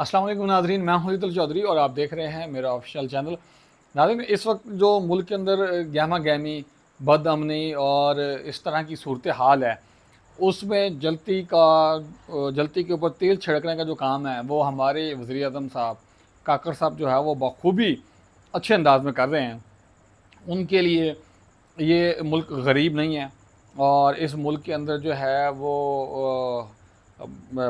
السلام علیکم ناظرین، میں ہوں عید چودھری اور آپ دیکھ رہے ہیں میرا آفیشیل چینل۔ ناظرین، اس وقت جو ملک کے اندر گہما گہمی، بد امنی اور اس طرح کی صورتحال ہے، اس میں جلتی کے اوپر تیل چھڑکنے کا جو کام ہے وہ ہمارے وزیر اعظم صاحب کاکڑ صاحب جو ہے وہ بخوبی اچھے انداز میں کر رہے ہیں۔ ان کے لیے یہ ملک غریب نہیں ہے، اور اس ملک کے اندر جو ہے وہ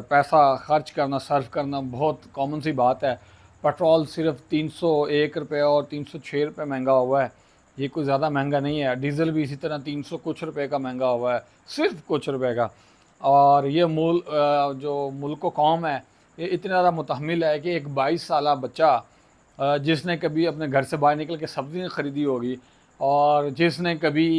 پیسہ خرچ کرنا، صرف کرنا بہت کامن سی بات ہے۔ پیٹرول صرف 301 روپے اور 306 روپے مہنگا ہوا ہے، یہ کوئی زیادہ مہنگا نہیں ہے۔ ڈیزل بھی اسی طرح 300 کچھ روپے کا مہنگا ہوا ہے، صرف کچھ روپے کا۔ اور یہ جو ملک و قوم ہے، یہ اتنا زیادہ متحمل ہے کہ ایک 22 سالہ بچہ جس نے کبھی اپنے گھر سے باہر نکل کے سبزی نہیں خریدی ہوگی، اور جس نے کبھی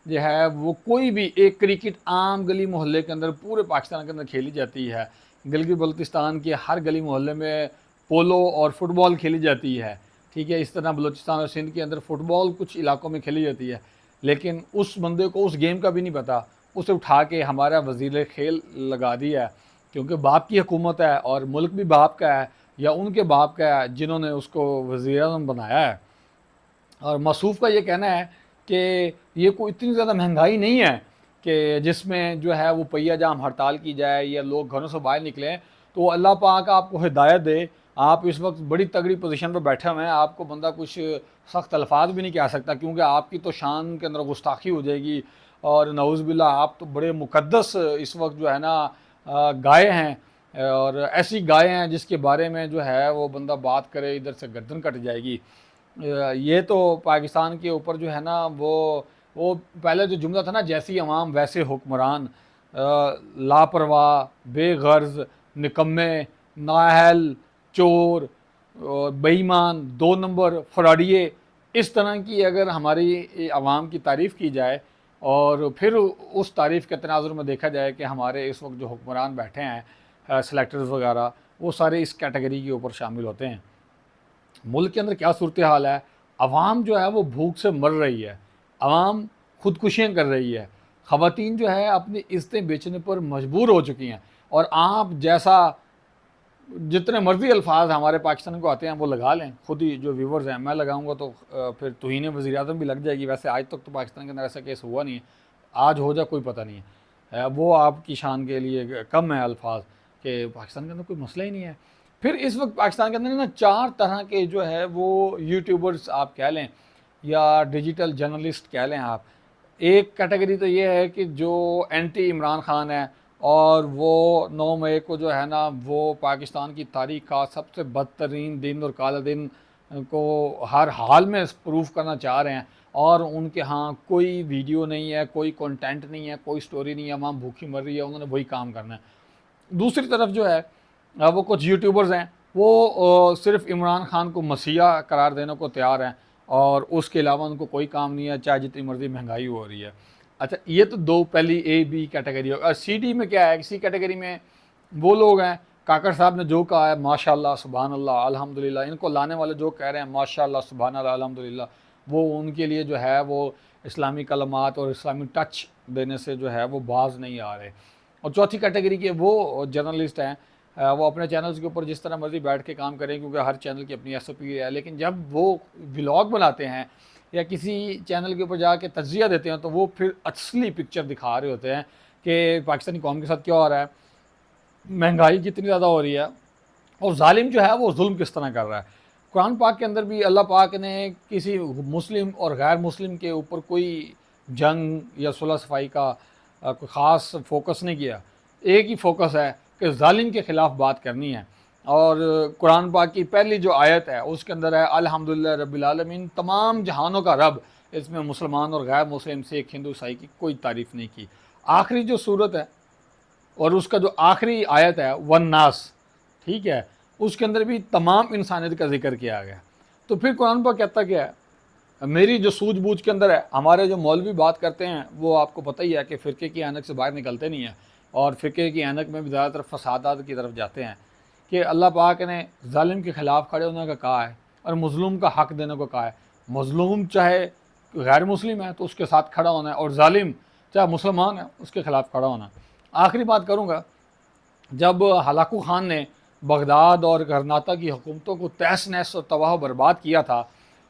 جو ہے وہ کوئی بھی ایک کرکٹ عام گلی محلے کے اندر پورے پاکستان کے اندر کھیلی جاتی ہے، گلگت بلتستان کے ہر گلی محلے میں پولو اور فٹ بال کھیلی جاتی ہے، ٹھیک ہے، اس طرح بلوچستان اور سندھ کے اندر فٹ بال کچھ علاقوں میں کھیلی جاتی ہے، لیکن اس بندے کو اس گیم کا بھی نہیں پتہ، اسے اٹھا کے ہمارا وزیر کھیل لگا دیا ہے، کیونکہ باپ کی حکومت ہے اور ملک بھی باپ کا ہے یا ان کے باپ کا ہے جنہوں نے اس کو وزیر اعظم بنایا ہے۔ اور موصوف کا یہ کہنا ہے کہ یہ کوئی اتنی زیادہ مہنگائی نہیں ہے کہ جس میں جو ہے وہ پہیہ جام ہڑتال کی جائے یا لوگ گھروں سے باہر نکلیں۔ تو اللہ پاک آپ کو ہدایت دے، آپ اس وقت بڑی تگڑی پوزیشن پہ بیٹھے ہوئے ہیں، آپ کو بندہ کچھ سخت الفاظ بھی نہیں کہہ سکتا، کیونکہ آپ کی تو شان کے اندر گستاخی ہو جائے گی، اور نعوذ باللہ آپ تو بڑے مقدس اس وقت جو ہے نا گائے ہیں، اور ایسی گائے ہیں جس کے بارے میں جو ہے وہ بندہ بات کرے ادھر سے گردن کٹ جائے گی۔ یہ تو پاکستان کے اوپر جو ہے نا وہ پہلے جو جملہ تھا نا، جیسی عوام ویسے حکمران، لاپرواہ، بے غرض، نکمے، نااہل، چور، بے ایمان، 2 نمبر، فراڈیے، اس طرح کی اگر ہماری عوام کی تعریف کی جائے اور پھر اس تعریف کے تناظر میں دیکھا جائے کہ ہمارے اس وقت جو حکمران بیٹھے ہیں سلیکٹرز وغیرہ، وہ سارے اس کیٹیگری کے اوپر شامل ہوتے ہیں۔ ملک کے اندر کیا صورتحال ہے؟ عوام جو ہے وہ بھوک سے مر رہی ہے، عوام خودکشیاں کر رہی ہے، خواتین جو ہے اپنی عزتیں بیچنے پر مجبور ہو چکی ہیں، اور آپ جیسا جتنے مرضی الفاظ ہمارے پاکستان کو آتے ہیں وہ لگا لیں، خود ہی جو ویورز ہیں، میں لگاؤں گا تو پھر توہین وزیر اعظم بھی لگ جائے گی۔ ویسے آج تک تو پاکستان کے اندر ایسا کیس ہوا نہیں ہے، آج ہو جائے کوئی پتہ نہیں ہے، وہ آپ کی شان کے لیے کم ہے الفاظ کہ پاکستان کے اندر کوئی مسئلہ ہی نہیں ہے۔ پھر اس وقت پاکستان کے اندر نا 4 طرح کے جو ہے وہ یوٹیوبرز آپ کہہ لیں یا ڈیجیٹل جرنلسٹ کہہ لیں آپ۔ ایک کیٹیگری تو یہ ہے کہ جو اینٹی عمران خان ہے، اور وہ 9 مئی کو جو ہے نا وہ پاکستان کی تاریخ کا سب سے بدترین دن اور کالا دن کو ہر حال میں پروف کرنا چاہ رہے ہیں، اور ان کے ہاں کوئی ویڈیو نہیں ہے، کوئی کنٹینٹ نہیں ہے، کوئی سٹوری نہیں ہے، وہاں بھوکی مر رہی ہے، انہوں نے وہی کام کرنا ہے۔ دوسری طرف جو ہے وہ کچھ یوٹیوبرز ہیں، وہ صرف عمران خان کو مسیحا قرار دینے کو تیار ہیں، اور اس کے علاوہ ان کو کوئی کام نہیں ہے، چاہے جتنی مرضی مہنگائی ہو رہی ہے۔ اچھا، یہ تو دو پہلی اے بی کیٹیگری ہو۔ اور سی ڈی میں کیا ہے؟ سی کیٹیگری میں وہ لوگ ہیں، کاکڑ صاحب نے جو کہا ہے ماشاءاللہ سبحان اللہ الحمدللہ، ان کو لانے والے جو کہہ رہے ہیں ماشاءاللہ سبحان اللہ الحمدللہ، وہ ان کے لیے جو ہے وہ اسلامی کلمات اور اسلامی ٹچ دینے سے جو ہے وہ باز نہیں آ رہے۔ اور چوتھی کیٹیگری کے وہ جرنلسٹ ہیں، وہ اپنے چینلز کے اوپر جس طرح مرضی بیٹھ کے کام کریں، کیونکہ ہر چینل کی اپنی ایس او پی ہے، لیکن جب وہ ولاگ بناتے ہیں یا کسی چینل کے اوپر جا کے تجزیہ دیتے ہیں تو وہ پھر اصلی پکچر دکھا رہے ہوتے ہیں کہ پاکستانی قوم کے ساتھ کیا ہو رہا ہے، مہنگائی کتنی زیادہ ہو رہی ہے، اور ظالم جو ہے وہ ظلم کس طرح کر رہا ہے۔ قرآن پاک کے اندر بھی اللہ پاک نے کسی مسلم اور غیر مسلم کے اوپر کوئی جنگ یا صلح صفائی کا کوئی خاص فوکس نہیں کیا، ایک ہی فوکس ہے کہ ظالم کے خلاف بات کرنی ہے۔ اور قرآن پاک کی پہلی جو آیت ہے اس کے اندر ہے الحمدللہ رب العالمین، تمام جہانوں کا رب، اس میں مسلمان اور غیر مسلم، سکھ، ہندو، عیسائی کی کوئی تعریف نہیں کی۔ آخری جو صورت ہے اور اس کا جو آخری آیت ہے والناس، ٹھیک ہے، اس کے اندر بھی تمام انسانیت کا ذکر کیا گیا۔ تو پھر قرآن پاک کہتا کیا ہے؟ میری جو سوجھ بوجھ کے اندر ہے، ہمارے جو مولوی بات کرتے ہیں وہ آپ کو پتہ ہی ہے کہ فرقے کی اینک سے باہر نکلتے نہیں ہیں، اور فرقے کی اینک میں بھی زیادہ تر فسادات کی طرف جاتے ہیں، کہ اللہ پاک نے ظالم کے خلاف کھڑے ہونے کا کہا ہے اور مظلوم کا حق دینے کو کہا ہے۔ مظلوم چاہے غیر مسلم ہے تو اس کے ساتھ کھڑا ہونا ہے، اور ظالم چاہے مسلمان ہے اس کے خلاف کھڑا ہونا ہے۔ آخری بات کروں گا، جب ہلاکو خان نے بغداد اور غرناطہ کی حکومتوں کو تہس نہس اور تباہ و برباد کیا تھا،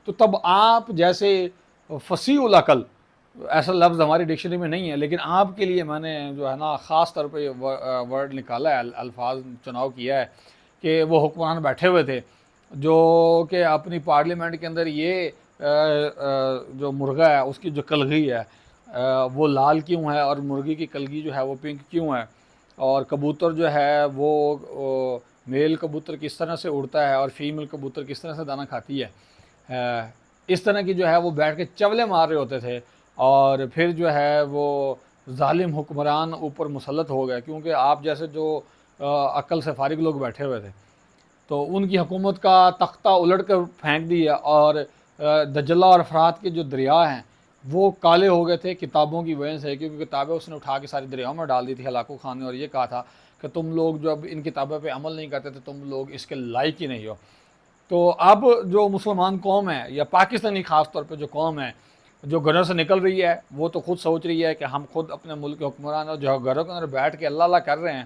تو تب آپ جیسے فصیح العقل، ایسا لفظ ہماری ڈکشنری میں نہیں ہے، لیکن آپ کے لیے میں نے جو ہے نا خاص طور پہ ورڈ نکالا ہے، الفاظ چناؤ کیا ہے کہ وہ حکمران بیٹھے ہوئے تھے جو کہ اپنی پارلیمنٹ کے اندر یہ جو مرغہ ہے اس کی جو کلگی ہے وہ لال کیوں ہے، اور مرغی کی کلگی جو ہے وہ پنک کیوں ہے، اور کبوتر جو ہے وہ میل کبوتر کس طرح سے اڑتا ہے اور فیمیل کبوتر کس طرح سے دانہ کھاتی ہے، اس طرح کی جو ہے وہ بیٹھ کے چولے مار رہے ہوتے تھے، اور پھر جو ہے وہ ظالم حکمران اوپر مسلط ہو گئے، کیونکہ آپ جیسے جو عقل سے فارغ لوگ بیٹھے ہوئے تھے تو ان کی حکومت کا تختہ الٹ کر پھینک دیا، اور دجلہ اور فرات کے جو دریا ہیں وہ کالے ہو گئے تھے کتابوں کی وجہ سے، کیونکہ کتابیں اس نے اٹھا کے ساری دریاؤں میں ڈال دی تھی ہلاکو خان نے، اور یہ کہا تھا کہ تم لوگ جو اب ان کتابوں پہ عمل نہیں کرتے تو تم لوگ اس کے لائق ہی نہیں ہو۔ تو اب جو مسلمان قوم ہے یا پاکستانی خاص طور پہ جو قوم ہے جو گھروں سے نکل رہی ہے، وہ تو خود سوچ رہی ہے کہ ہم خود اپنے ملک کے حکمران اور جو گھروں کے اندر بیٹھ کے اللہ اللہ کر رہے ہیں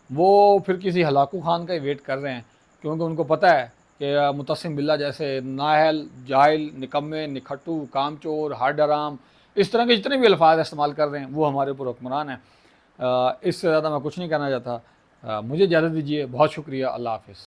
وہ پھر کسی ہلاکو خان کا ہی ویٹ کر رہے ہیں، کیونکہ ان کو پتہ ہے کہ متسم باللہ جیسے نااہل، جاہل، نکمے، نکھٹو، کامچور، ہر ڈرام، اس طرح کے جتنے بھی الفاظ استعمال کر رہے ہیں وہ ہمارے اوپر حکمران ہیں۔ اس سے زیادہ میں کچھ نہیں کہنا چاہتا، مجھے اجازت دیجیے، بہت شکریہ، اللہ حافظ۔